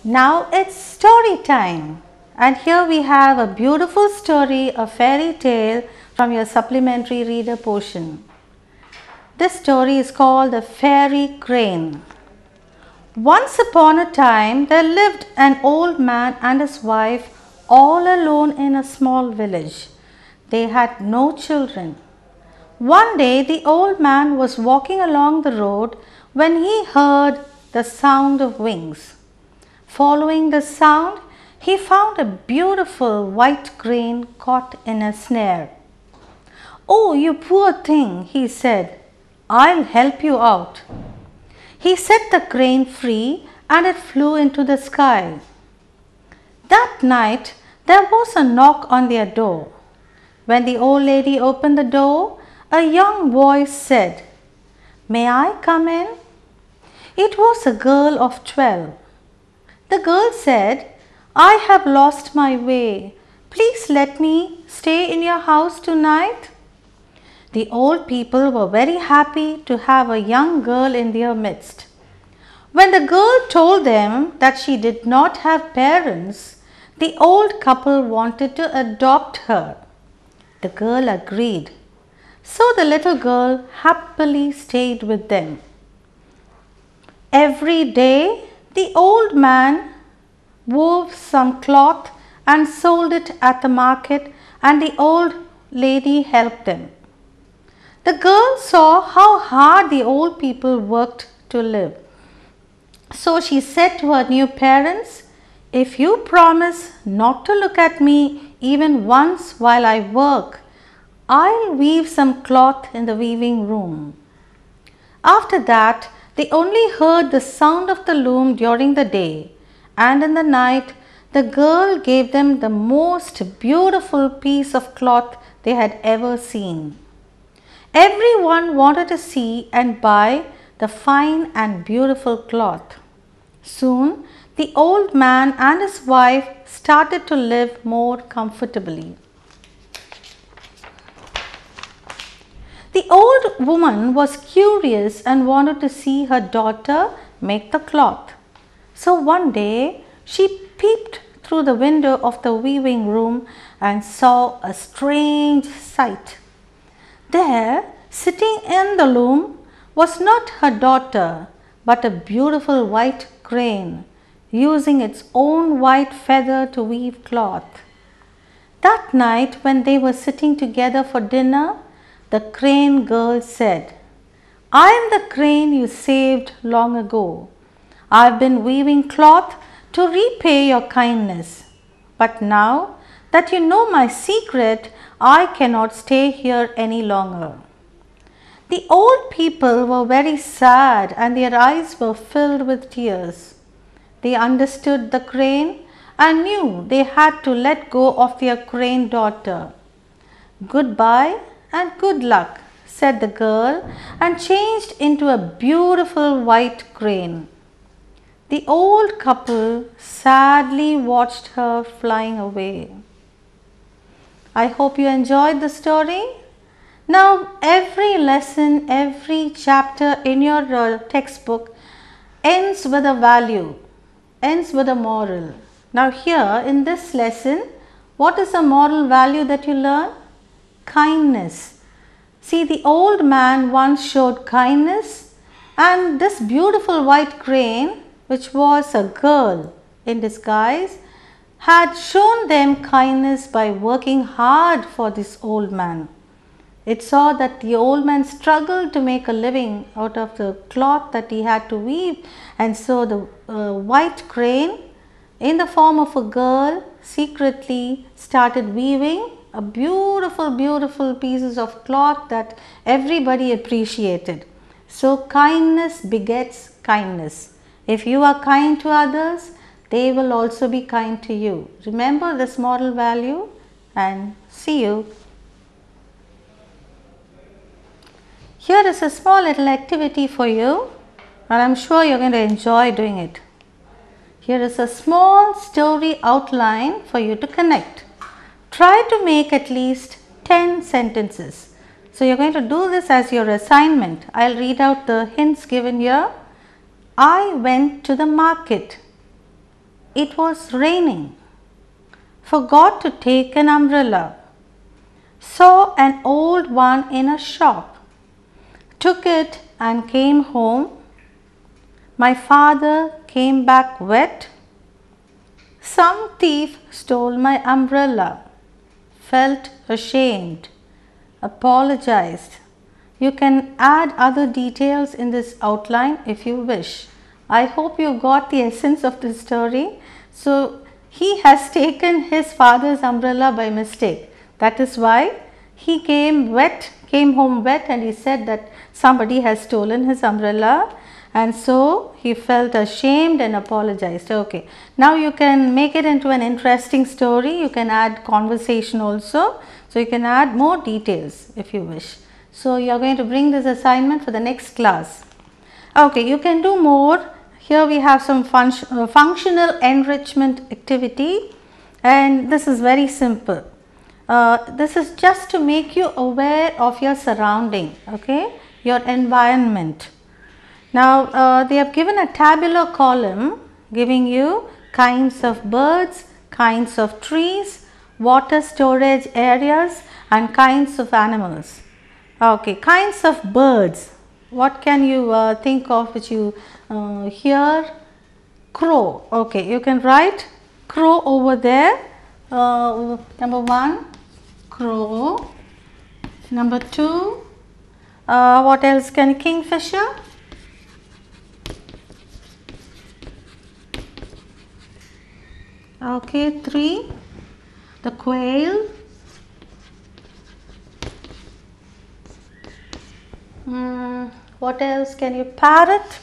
Now it's story time, and here we have a beautiful story, a fairy tale from your supplementary reader portion. This story is called The Fairy Crane. Once upon a time there lived an old man and his wife all alone in a small village. They had no children. One day the old man was walking along the road when he heard the sound of wings. Following the sound, he found a beautiful white crane caught in a snare. "Oh, you poor thing," he said, "I'll help you out." He set the crane free and it flew into the sky. That night, there was a knock on their door. When the old lady opened the door, a young voice said, "May I come in?" It was a girl of 12. The girl said, "I have lost my way. Please let me stay in your house tonight." The old people were very happy to have a young girl in their midst. When the girl told them that she did not have parents, the old couple wanted to adopt her. The girl agreed. So the little girl happily stayed with them. Every day, the old man wove some cloth and sold it at the market, and the old lady helped them. The girl saw how hard the old people worked to live. So she said to her new parents, "If you promise not to look at me even once while I work, I'll weave some cloth in the weaving room." After that, they only heard the sound of the loom during the day, and in the night, the girl gave them the most beautiful piece of cloth they had ever seen. Everyone wanted to see and buy the fine and beautiful cloth. Soon, the old man and his wife started to live more comfortably. The old woman was curious and wanted to see her daughter make the cloth. So one day she peeped through the window of the weaving room and saw a strange sight. There, sitting in the loom, was not her daughter, but a beautiful white crane, using its own white feather to weave cloth. That night, when they were sitting together for dinner, the crane girl said, "I am the crane you saved long ago. I've been weaving cloth to repay your kindness. But now that you know my secret, I cannot stay here any longer." The old people were very sad and their eyes were filled with tears. They understood the crane and knew they had to let go of their crane daughter. "Goodbye and good luck," said the girl, and changed into a beautiful white crane. The old couple sadly watched her flying away. I hope you enjoyed the story. Now, every lesson, every chapter in your textbook ends with a value, ends with a moral. Now, here in this lesson, what is the moral value that you learn? Kindness. See, the old man once showed kindness, and this beautiful white crane, which was a girl in disguise, had shown them kindness by working hard for this old man. It saw that the old man struggled to make a living out of the cloth that he had to weave, and so the white crane, in the form of a girl, secretly started weaving a beautiful pieces of cloth that everybody appreciated. So kindness begets kindness. If you are kind to others, they will also be kind to you. Remember this moral value, and see you. Here is a small little activity for you, and I am sure you are going to enjoy doing it. Here is a small story outline for you to connect. Try to make at least 10 sentences. So you are going to do this as your assignment. I will read out the hints given here. I went to the market. It was raining. Forgot to take an umbrella. Saw an old one in a shop. Took it and came home. My father came back wet. Some thief stole my umbrella. Felt ashamed. Apologized. You can add other details in this outline if you wish. I hope you got the essence of the story. So, he has taken his father's umbrella by mistake. That is why he came home wet, and he said that somebody has stolen his umbrella, and so he felt ashamed and apologized. Okay. Now you can make it into an interesting story. You can add conversation also. So you can add more details if you wish. So you are going to bring this assignment for the next class. Okay, you can do more. Here we have some functional enrichment activity, and this is very simple. This is just to make you aware of your surrounding, okay, your environment. Now they have given a tabular column giving you kinds of birds, kinds of trees, water storage areas, and kinds of animals. Okay, kinds of birds. What can you think of which you hear? Crow. Okay, you can write crow over there. Number 1, crow. Number 2, what else can kingfisher? Okay, 3, the quail. What else can you? Parrot.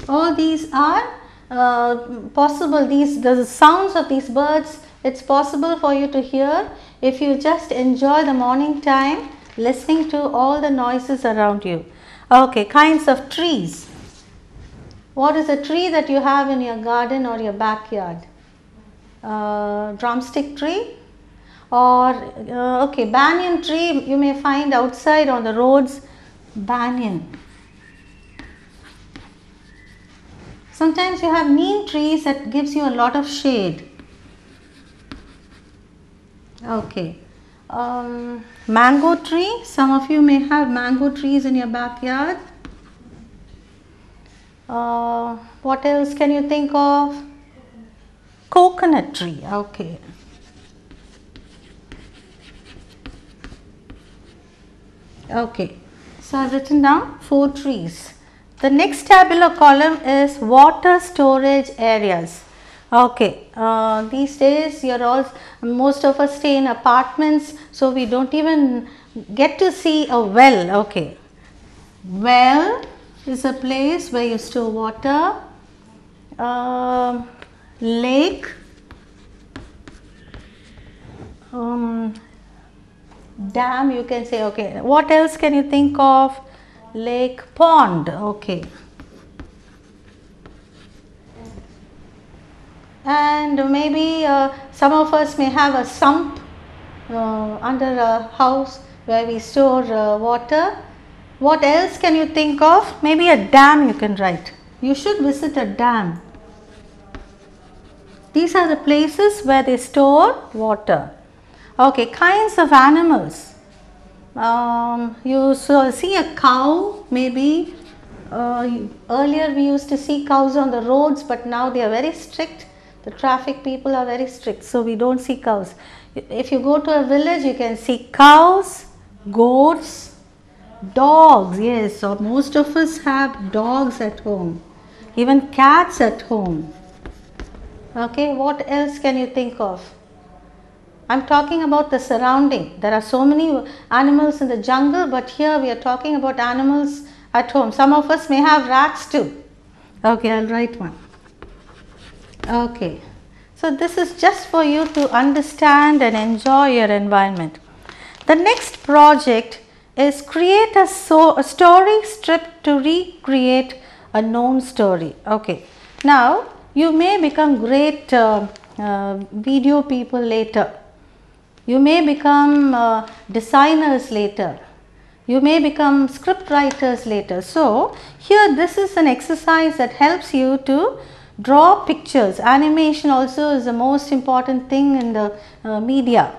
All these are possible. The sounds of these birds, it's possible for you to hear if you just enjoy the morning time listening to all the noises around you. Okay, kinds of trees. What is a tree that you have in your garden or your backyard? Drumstick tree? Or okay, banyan tree you may find outside on the roads. Banyan. Sometimes you have neem trees that gives you a lot of shade. Okay, mango tree. Some of you may have mango trees in your backyard. What else can you think of? Coconut tree. Okay. Okay, so I have written down 4 trees. The next tabular column is water storage areas. Okay, these days most of us stay in apartments, so we don't even get to see a well. Okay, well is a place where you store water. Lake. Dam you can say. Okay, what else can you think of? Lake, pond. Okay, and maybe some of us may have a sump under a house where we store water. What else can you think of? Maybe a dam you can write. You should visit a dam. These are the places where they store water. Okay, kinds of animals. You see a cow maybe. Earlier we used to see cows on the roads, but now they are very strict. The traffic people are very strict, so we don't see cows. If you go to a village, you can see cows, goats, dogs. Yes, so most of us have dogs at home, even cats at home. Okay, what else can you think of? I am talking about the surrounding. There are so many animals in the jungle, but here we are talking about animals at home. Some of us may have rats too. Okay, I will write one. Okay, so this is just for you to understand and enjoy your environment. The next project is create a story strip to recreate a known story. Okay, now you may become great video people later. You may become designers later. You may become script writers later. So here this is an exercise that helps you to draw pictures. Animation also is the most important thing in the media.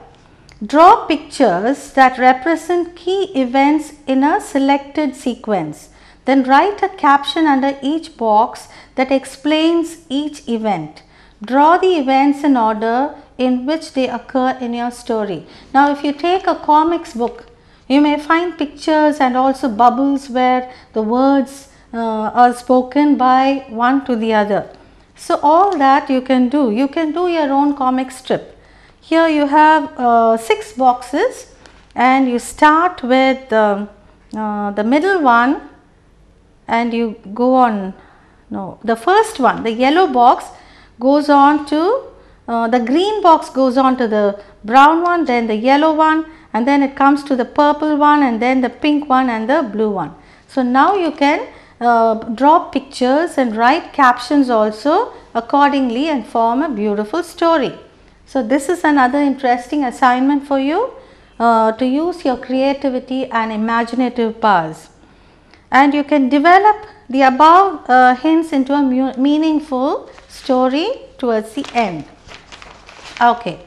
Draw pictures that represent key events in a selected sequence. Then write a caption under each box that explains each event. Draw the events in order in which they occur in your story. Now if you take a comics book, you may find pictures and also bubbles where the words are spoken by one to the other. So all that you can do. You can do your own comic strip. Here you have 6 boxes and you start with the middle one and you go on. No, the first one, the yellow box goes on to the green box goes on to the brown one, then the yellow one, and then it comes to the purple one, and then the pink one and the blue one. So now you can draw pictures and write captions also accordingly and form a beautiful story. So this is another interesting assignment for you to use your creativity and imaginative powers. And you can develop the above hints into a meaningful story towards the end. Okay.